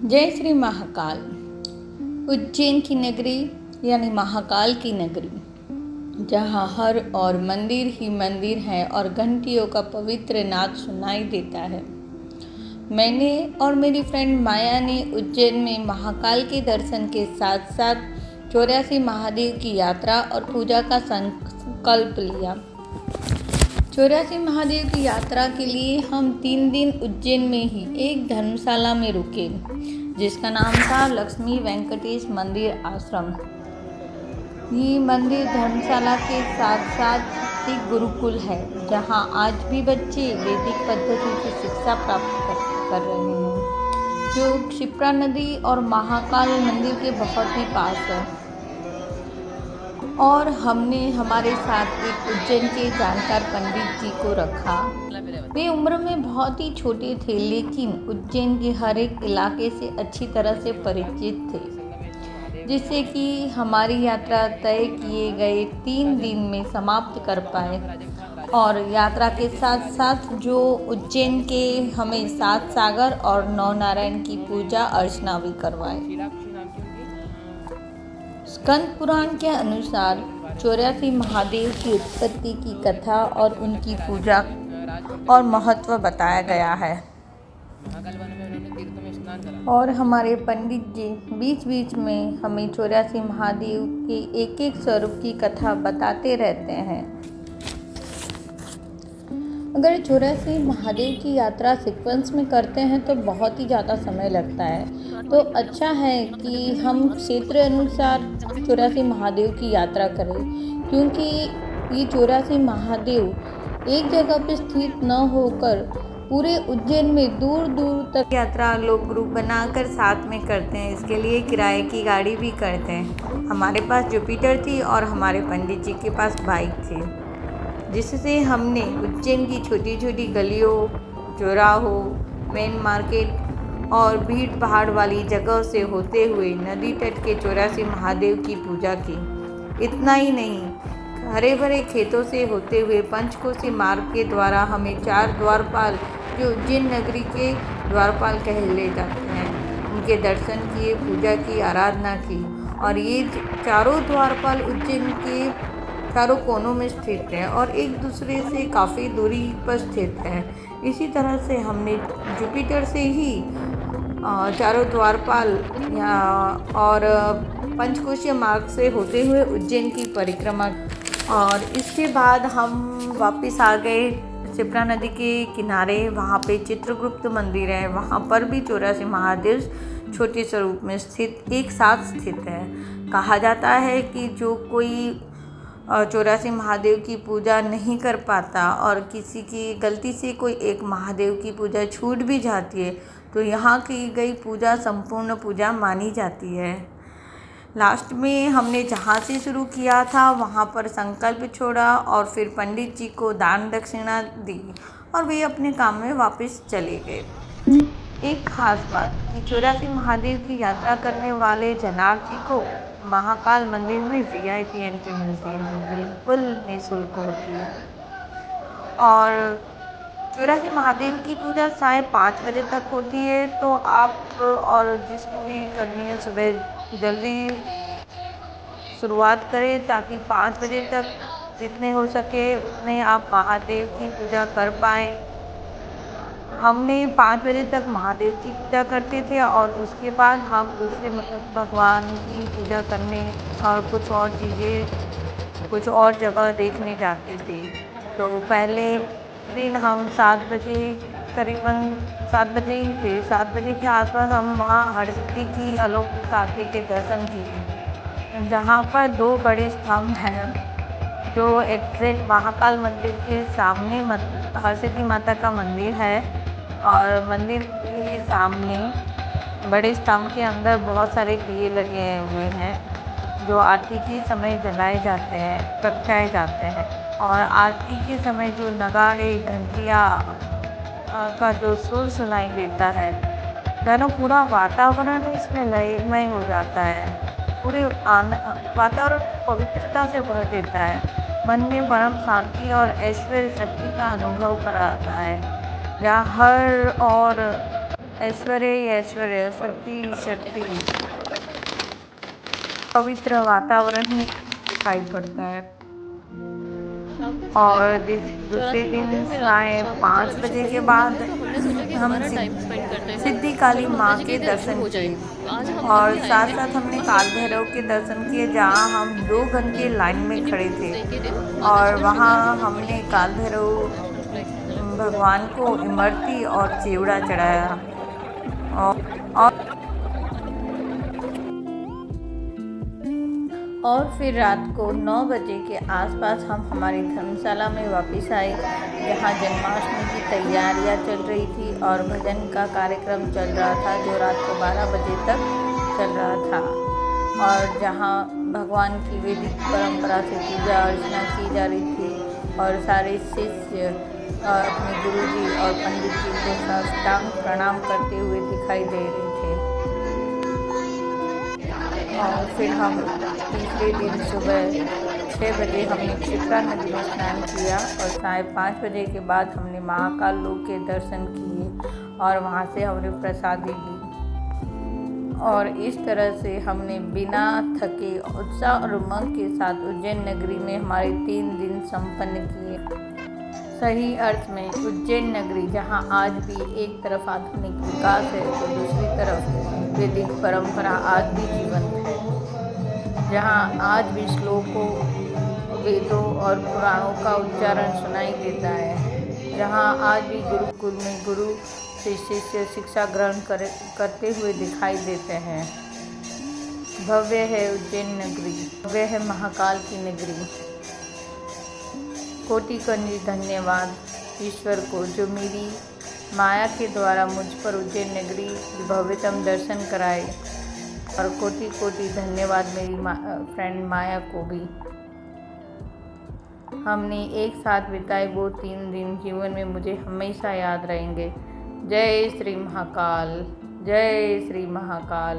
जय श्री महाकाल। उज्जैन की नगरी यानी महाकाल की नगरी, जहाँ हर और मंदिर ही मंदिर है और घंटियों का पवित्र नाद सुनाई देता है। मैंने और मेरी फ्रेंड माया ने उज्जैन में महाकाल के दर्शन के साथ साथ 84 महादेव की यात्रा और पूजा का संकल्प लिया। 84 महादेव की यात्रा के लिए हम 3 दिन उज्जैन में ही एक धर्मशाला में रुके, जिसका नाम था लक्ष्मी वेंकटेश मंदिर आश्रम। ये मंदिर धर्मशाला के साथ साथ एक गुरुकुल है, जहां आज भी बच्चे वैदिक पद्धति की शिक्षा प्राप्त कर रहे हैं, जो क्षिप्रा नदी और महाकाल मंदिर के बहुत ही पास है। और हमने हमारे साथ एक उज्जैन के जानकार पंडित जी को रखा। वे उम्र में बहुत ही छोटे थे, लेकिन उज्जैन के हर एक इलाके से अच्छी तरह से परिचित थे, जिससे कि हमारी यात्रा तय किए गए 3 दिन में समाप्त कर पाए। और यात्रा के साथ साथ जो उज्जैन के हमें 7 सागर और 9 नारायण की पूजा अर्चना भी करवाए। स्कंद पुराण के अनुसार 84 महादेव की उत्पत्ति की कथा और उनकी पूजा और महत्व बताया गया है। और हमारे पंडित जी बीच बीच में हमें 84 महादेव के एक एक स्वरूप की कथा बताते रहते हैं। अगर 84 महादेव की यात्रा सीक्वेंस में करते हैं तो बहुत ही ज़्यादा समय लगता है, तो अच्छा है कि हम क्षेत्र अनुसार 84 महादेव की यात्रा करें, क्योंकि ये 84 महादेव एक जगह पर स्थित न होकर पूरे उज्जैन में दूर दूर तक यात्रा लोग ग्रुप बनाकर साथ में करते हैं। इसके लिए किराए की गाड़ी भी करते हैं। हमारे पास जुपिटर थी और हमारे पंडित जी के पास बाइक थी, जिससे हमने उज्जैन की छोटी छोटी गलियों, चौराहों, मेन मार्केट और भीड़ पहाड़ वाली जगह से होते हुए नदी तट के 84 महादेव की पूजा की। इतना ही नहीं, हरे भरे खेतों से होते हुए पंचकोशी मार्ग के द्वारा हमें 4 द्वारपाल, जो उज्जैन नगरी के द्वारपाल कहले जाते हैं, उनके दर्शन किए, पूजा की, आराधना की। और ये चारों द्वारपाल उज्जैन के चारों कोनों में स्थित है और एक दूसरे से काफ़ी दूरी पर स्थित है। इसी तरह से हमने जुपिटर से ही चारों द्वारपाल और पंचकोशीय मार्ग से होते हुए उज्जैन की परिक्रमा। और इसके बाद हम वापस आ गए क्षिप्रा नदी के किनारे। वहाँ पे चित्रगुप्त मंदिर है, वहाँ पर भी 84 महादेव छोटे स्वरूप में स्थित एक साथ स्थित है। कहा जाता है कि जो कोई 84 महादेव की पूजा नहीं कर पाता और किसी की गलती से कोई एक महादेव की पूजा छूट भी जाती है, तो यहाँ की गई पूजा संपूर्ण पूजा मानी जाती है। लास्ट में हमने जहाँ से शुरू किया था वहाँ पर संकल्प छोड़ा और फिर पंडित जी को दान दक्षिणा दी और वे अपने काम में वापस चले गए। एक खास बात कि 84 महादेव की यात्रा करने वाले जनार्दन जी को महाकाल मंदिर में VIP एंट्री मिलती है, बिल्कुल निःशुल्क होती है। और 84 महादेव की पूजा साढ़े 5 बजे तक होती है, तो आप और जिसको भी करनी है सुबह जल्दी शुरुआत करें, ताकि 5 बजे तक जितने हो सके उतने आप महादेव की पूजा कर पाएँ। हमने 5 बजे तक महादेव की पूजा करते थे और उसके बाद हम दूसरे भगवान की पूजा करने और कुछ और चीज़ें, कुछ और जगह देखने जाते थे। तो पहले दिन हम 7 बजे, करीबन 7 बजे ही थे, 7 बजे के आसपास हम वहाँ हरसिद्धि की अलौकिक आरती के दर्शन किए, जहाँ पर 2 बड़े स्तंभ हैं, जो एग्जैक्ट महाकाल मंदिर के सामने हरसिद्धि माता का मंदिर है। और मंदिर के सामने बड़े स्तंभ के अंदर बहुत सारे दिए लगे हुए हैं, जो आरती के समय जलाए जाते हैं, प्रगटाए जाते हैं। और आरती के समय जो नगाड़े, घंटियाँ का जो सुर सुनाई देता है, दोनों पूरा वातावरण इसमें लयमय हो जाता है। पूरे वातावरण पवित्रता से भर देता है। मन में परम शांति और ऐश्वर्य शक्ति का अनुभव कराता है, जहाँ हर और ऐश्वर्य ही ऐश्वर्य, शक्ति ही शक्ति, पवित्र वातावरण ही दिखाई पड़ता है। और दूसरे दिन साढ़े 5 बजे के बाद हम सिद्धि काली माँ के दर्शन किए और साथ साथ हमने काल भैरव के दर्शन किए, जहाँ हम 2 घंटे लाइन में खड़े थे और वहाँ हमने काल भैरव भगवान को इमरती और चिवड़ा चढ़ाया। और फिर रात को 9 बजे के आसपास हम हमारी धर्मशाला में वापस आए, जहाँ जन्माष्टमी की तैयारियां चल रही थी और भजन का कार्यक्रम चल रहा था, जो रात को 12 बजे तक चल रहा था। और जहाँ भगवान की वैदिक परंपरा से पूजा अर्चना की जा रही थी और सारे शिष्य अपने गुरुजी और पंडित जी को साष्टांग प्रणाम करते हुए दिखाई दे रहे थे। और फिर हम तीसरे दिन सुबह 6 बजे हमने क्षिप्रा नदी में स्नान किया और 5:30 बजे के बाद हमने महाकाल लोक के दर्शन किए और वहाँ से हमने प्रसादी ली। और इस तरह से हमने बिना थके उत्साह और उमंग के साथ उज्जैन नगरी में हमारे 3 दिन संपन्न किए। सही अर्थ में उज्जैन नगरी, जहाँ आज भी एक तरफ आधुनिक विकास है तो दूसरी तरफ वैदिक परंपरा आज भी जीवंत है, जहाँ आज भी श्लोकों, वेदों और पुराणों का उच्चारण सुनाई देता है, जहाँ आज भी गुरुकुल में गुरु से शिष्य शिक्षा ग्रहण करते हुए दिखाई देते हैं। भव्य है उज्जैन नगरी, भव्य है महाकाल की नगरी। कोटि कोटि धन्यवाद ईश्वर को, जो मेरी माया के द्वारा मुझ पर उज्जैन नगरी की भव्यतम दर्शन कराए। और कोटि कोटि धन्यवाद मेरी फ्रेंड माया को भी। हमने एक साथ बिताए वो 3 दिन जीवन में मुझे हमेशा याद रहेंगे। जय श्री महाकाल, जय श्री महाकाल।